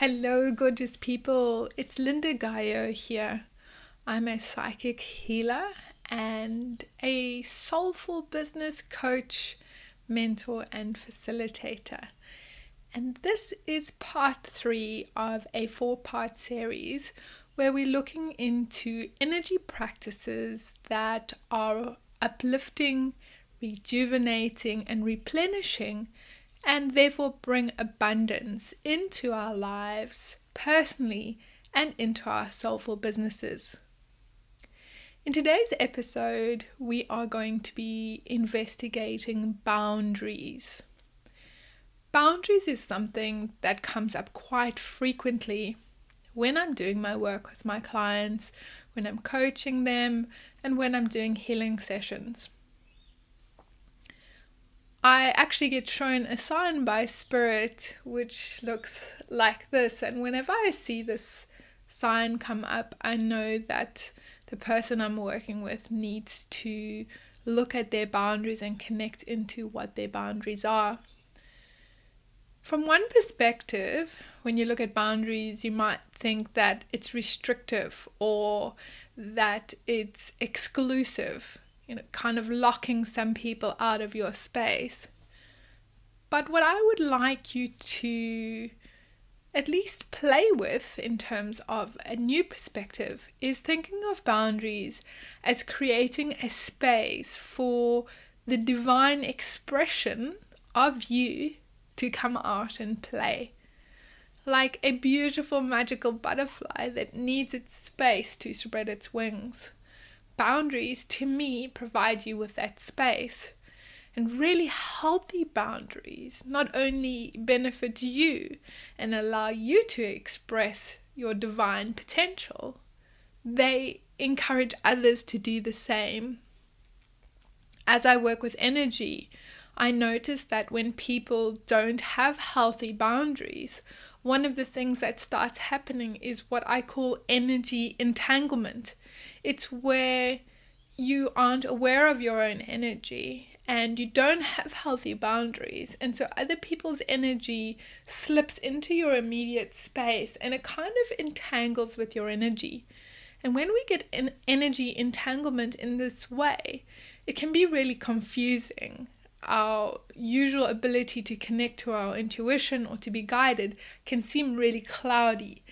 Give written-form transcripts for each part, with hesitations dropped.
Hello, gorgeous people. It's Lynda Gaiao here. I'm a psychic healer and a soulful business coach, mentor, and facilitator. And this is part 3 of a 4-part series where we're looking into energy practices that are uplifting, rejuvenating, and replenishing, and therefore bring abundance into our lives personally and into our soulful businesses. In today's episode, we are going to be investigating boundaries. Boundaries is something that comes up quite frequently when I'm doing my work with my clients, when I'm coaching them, and when I'm doing healing sessions. I actually get shown a sign by Spirit which looks like this, and whenever I see this sign come up, I know that the person I'm working with needs to look at their boundaries and connect into what their boundaries are. From one perspective, when you look at boundaries, you might think that it's restrictive or that it's exclusive, kind of locking some people out of your space. But what I would like you to at least play with in terms of a new perspective is thinking of boundaries as creating a space for the divine expression of you to come out and play. Like a beautiful magical butterfly that needs its space to spread its wings. Boundaries, to me, provide you with that space. And really healthy boundaries not only benefit you and allow you to express your divine potential, they encourage others to do the same. As I work with energy, I notice that when people don't have healthy boundaries, one of the things that starts happening is what I call energy entanglement. It's where you aren't aware of your own energy and you don't have healthy boundaries, and so other people's energy slips into your immediate space and it kind of entangles with your energy. And when we get an energy entanglement in this way, it can be really confusing. Our usual ability to connect to our intuition or to be guided can seem really cloudy.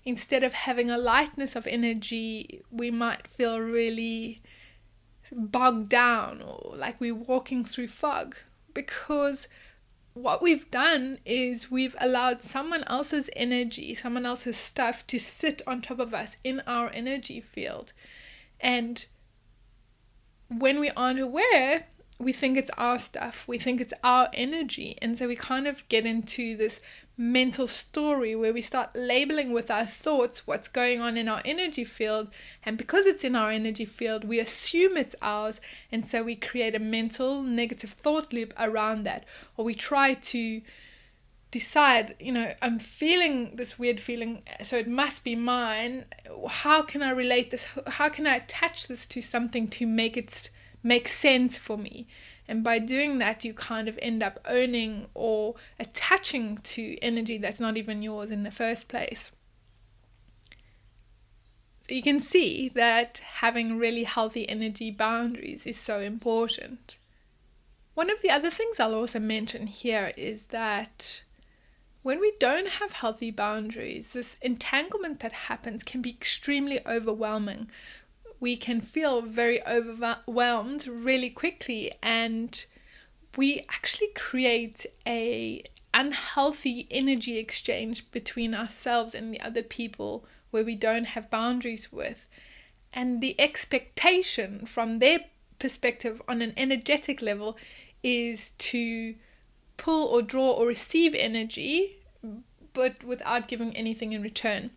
Instead of having a lightness of energy, we might feel really bogged down or like we're walking through fog, because what we've done is we've allowed someone else's energy, someone else's stuff to sit on top of us in our energy field. And when we aren't aware, we think it's our stuff, we think it's our energy, and so we kind of get into this mental story where we start labeling with our thoughts what's going on in our energy field, and because it's in our energy field, we assume it's ours, and so we create a mental negative thought loop around that, or we try to decide, I'm feeling this weird feeling, so it must be mine. How can I relate this? How can I attach this to something to make it make sense for me? And by doing that, you kind of end up owning or attaching to energy that's not even yours in the first place. So you can see that having really healthy energy boundaries is so important. One of the other things I'll also mention here is that when we don't have healthy boundaries, this entanglement that happens can be extremely overwhelming. We can feel very overwhelmed really quickly, and we actually create a unhealthy energy exchange between ourselves and the other people where we don't have boundaries with. And the expectation from their perspective on an energetic level is to pull or draw or receive energy, but without giving anything in return.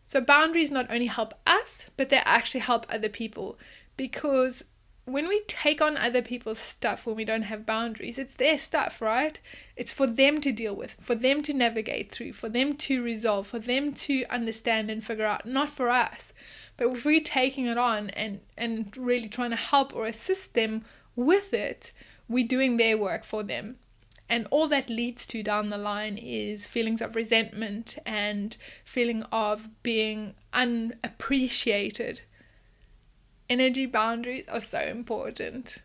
So boundaries not only help us, but they actually help other people, because when we take on other people's stuff when we don't have boundaries, it's their stuff, right? It's for them to deal with, for them to navigate through, for them to resolve, for them to understand and figure out, not for us. But if we're taking it on and really trying to help or assist them with it, we're doing their work for them. And all that leads to down the line is feelings of resentment and feeling of being unappreciated. Energy boundaries are so important.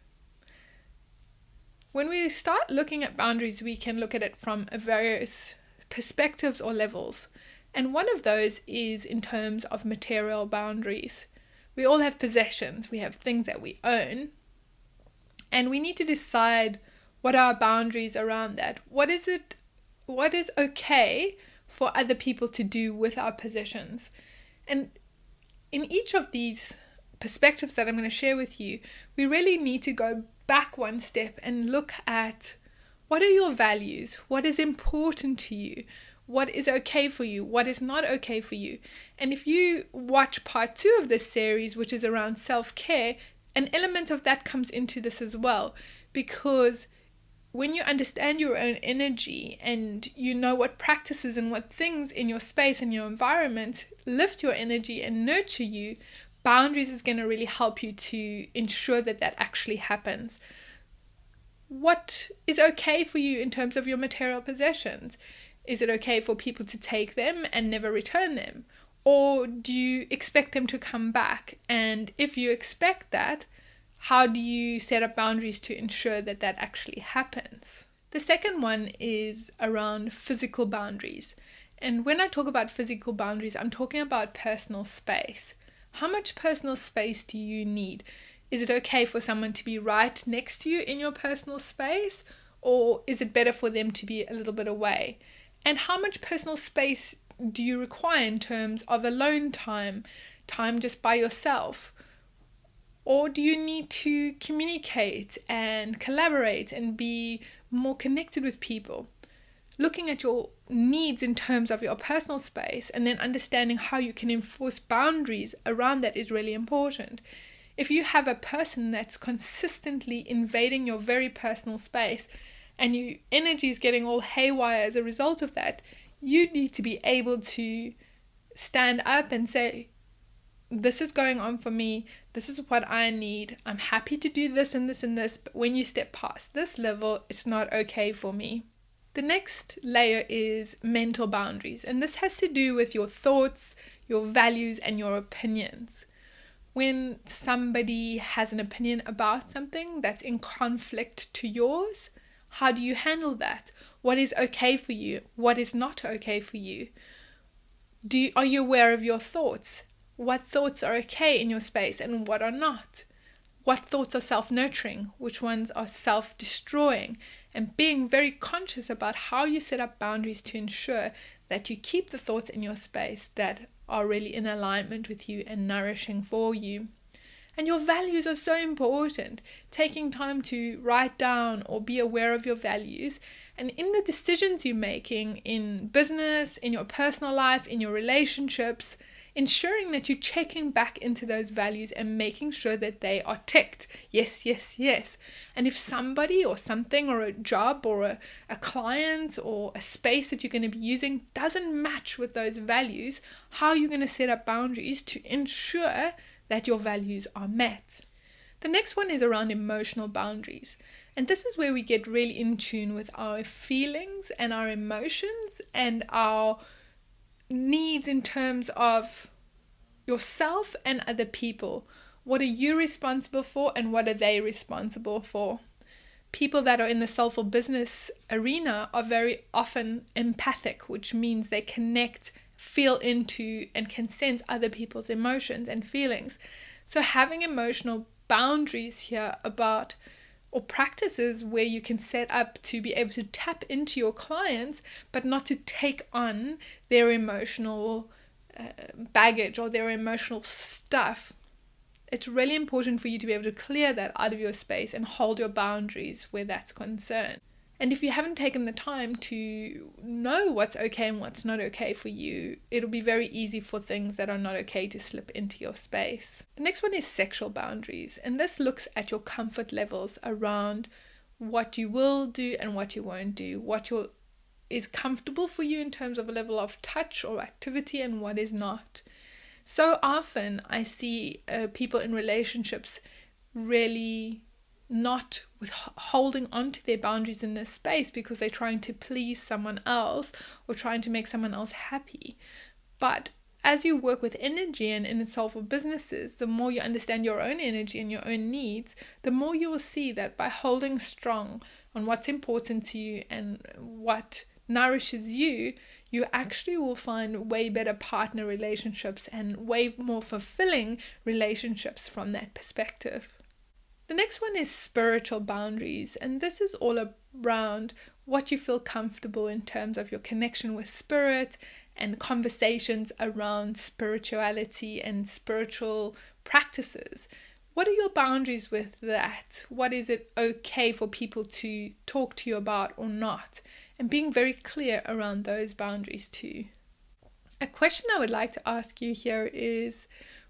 When we start looking at boundaries, we can look at it from various perspectives or levels. And one of those is in terms of material boundaries. We all have possessions, we have things that we own, and we need to decide what are our boundaries around that. What is okay for other people to do with our possessions? And in each of these perspectives that I'm going to share with you, we really need to go back one step and look at what are your values, what is important to you, what is okay for you, what is not okay for you. And if you watch part 2 of this series, which is around self-care, an element of that comes into this as well, because when you understand your own energy and you know what practices and what things in your space and your environment lift your energy and nurture you, boundaries is going to really help you to ensure that that actually happens. What is okay for you in terms of your material possessions? Is it okay for people to take them and never return them? Or do you expect them to come back? And if you expect that, how do you set up boundaries to ensure that that actually happens? The second one is around physical boundaries. And when I talk about physical boundaries, I'm talking about personal space. How much personal space do you need? Is it okay for someone to be right next to you in your personal space? Or is it better for them to be a little bit away? And how much personal space do you require in terms of alone time, time just by yourself? Or do you need to communicate and collaborate and be more connected with people? Looking at your needs in terms of your personal space and then understanding how you can enforce boundaries around that is really important. If you have a person that's consistently invading your very personal space and your energy is getting all haywire as a result of that, you need to be able to stand up and say, this is going on for me, this is what I need, I'm happy to do this and this and this, but when you step past this level, it's not okay for me. The next layer is mental boundaries, and this has to do with your thoughts, your values, and your opinions. When somebody has an opinion about something that's in conflict to yours, how do you handle that? What is okay for you? What is not okay for you? Are you aware of your thoughts? What thoughts are okay in your space and what are not? What thoughts are self-nurturing? Which ones are self-destroying? And being very conscious about how you set up boundaries to ensure that you keep the thoughts in your space that are really in alignment with you and nourishing for you. And your values are so important. Taking time to write down or be aware of your values, and in the decisions you're making in business, in your personal life, in your relationships, ensuring that you're checking back into those values and making sure that they are ticked. Yes, yes, yes. And if somebody or something or a job or a client or a space that you're going to be using doesn't match with those values, how are you going to set up boundaries to ensure that your values are met? The next one is around emotional boundaries. And this is where we get really in tune with our feelings and our emotions and our needs in terms of yourself and other people. What are you responsible for and what are they responsible for? People that are in the soulful business arena are very often empathic, which means they connect, feel into, and can sense other people's emotions and feelings. So having emotional boundaries here about or practices where you can set up to be able to tap into your clients, but not to take on their emotional baggage or their emotional stuff. It's really important for you to be able to clear that out of your space and hold your boundaries where that's concerned. And if you haven't taken the time to know what's okay and what's not okay for you, it'll be very easy for things that are not okay to slip into your space. The next one is sexual boundaries. And this looks at your comfort levels around what you will do and what you won't do, what is comfortable for you in terms of a level of touch or activity and what is not. So often I see people in relationships really not with holding on to their boundaries in this space because they're trying to please someone else or trying to make someone else happy. But as you work with energy and in soulful businesses, the more you understand your own energy and your own needs, the more you will see that by holding strong on what's important to you and what nourishes you, you actually will find way better partner relationships and way more fulfilling relationships from that perspective. The next one is spiritual boundaries, and this is all around what you feel comfortable in terms of your connection with spirit and conversations around spirituality and spiritual practices. What are your boundaries with that? What is it okay for people to talk to you about or not? And being very clear around those boundaries too. A question I would like to ask you here is,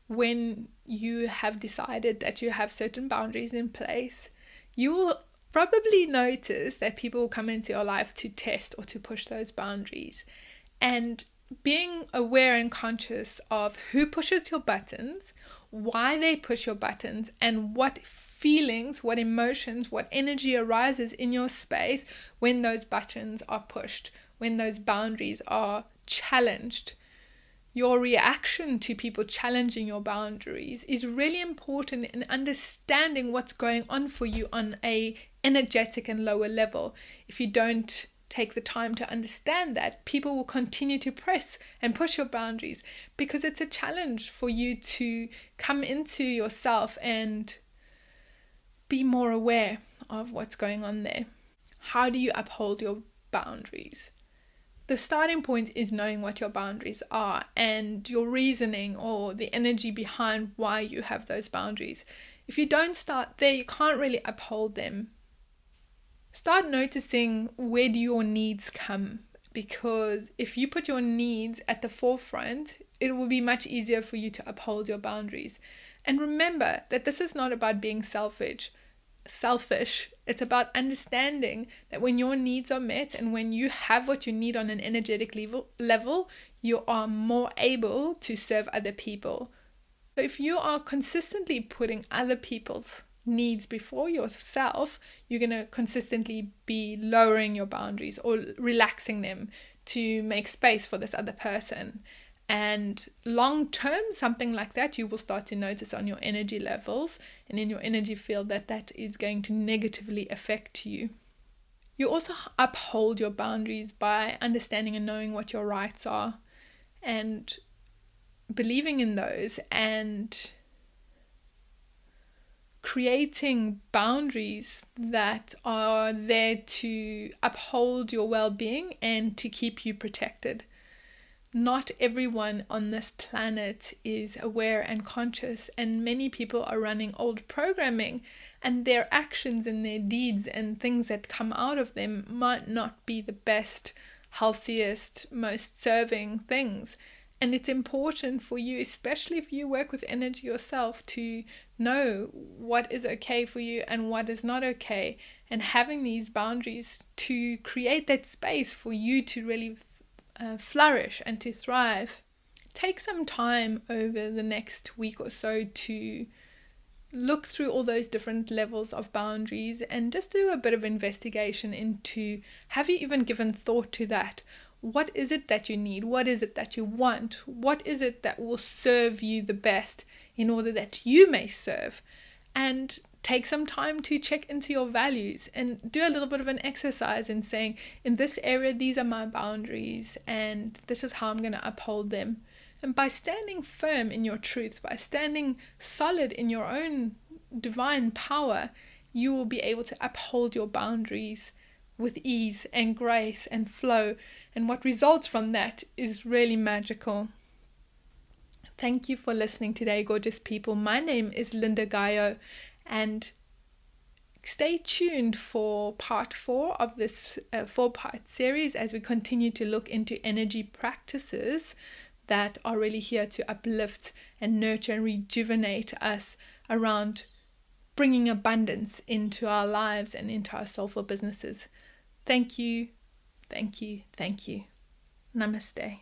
when you have decided that you have certain boundaries in place, you will probably notice that people will come into your life to test or to push those boundaries. And being aware and conscious of who pushes your buttons, why they push your buttons, and what feelings, what emotions, what energy arises in your space when those buttons are pushed, when those boundaries are challenged. Your reaction to people challenging your boundaries is really important in understanding what's going on for you on a energetic and lower level. If you don't take the time to understand that, people will continue to press and push your boundaries because it's a challenge for you to come into yourself and be more aware of what's going on there. How do you uphold your boundaries? The starting point is knowing what your boundaries are and your reasoning or the energy behind why you have those boundaries. If you don't start there, you can't really uphold them. Start noticing, where do your needs come? Because if you put your needs at the forefront, it will be much easier for you to uphold your boundaries. And remember that this is not about being selfish. It's about understanding that when your needs are met and when you have what you need on an energetic level, you are more able to serve other people. So if you are consistently putting other people's needs before yourself, you're going to consistently be lowering your boundaries or relaxing them to make space for this other person. And long term, something like that, you will start to notice on your energy levels and in your energy field that is going to negatively affect you. You also uphold your boundaries by understanding and knowing what your rights are and believing in those and creating boundaries that are there to uphold your well-being and to keep you protected. Not everyone on this planet is aware and conscious, and many people are running old programming, and their actions and their deeds and things that come out of them might not be the best, healthiest, most serving things. And it's important for you, especially if you work with energy yourself, to know what is okay for you and what is not okay, and having these boundaries to create that space for you to really flourish and to thrive. Take some time over the next week or so to look through all those different levels of boundaries and just do a bit of investigation into, have you even given thought to that? What is it that you need? What is it that you want? What is it that will serve you the best in order that you may serve? And take some time to check into your values and do a little bit of an exercise in saying, in this area, these are my boundaries and this is how I'm going to uphold them. And by standing firm in your truth, by standing solid in your own divine power, you will be able to uphold your boundaries with ease and grace and flow. And what results from that is really magical. Thank you for listening today, gorgeous people. My name is Lynda Gaiao, and stay tuned for part 4 of this 4-part series as we continue to look into energy practices that are really here to uplift and nurture and rejuvenate us around bringing abundance into our lives and into our soulful businesses. Thank you, thank you, thank you. Namaste.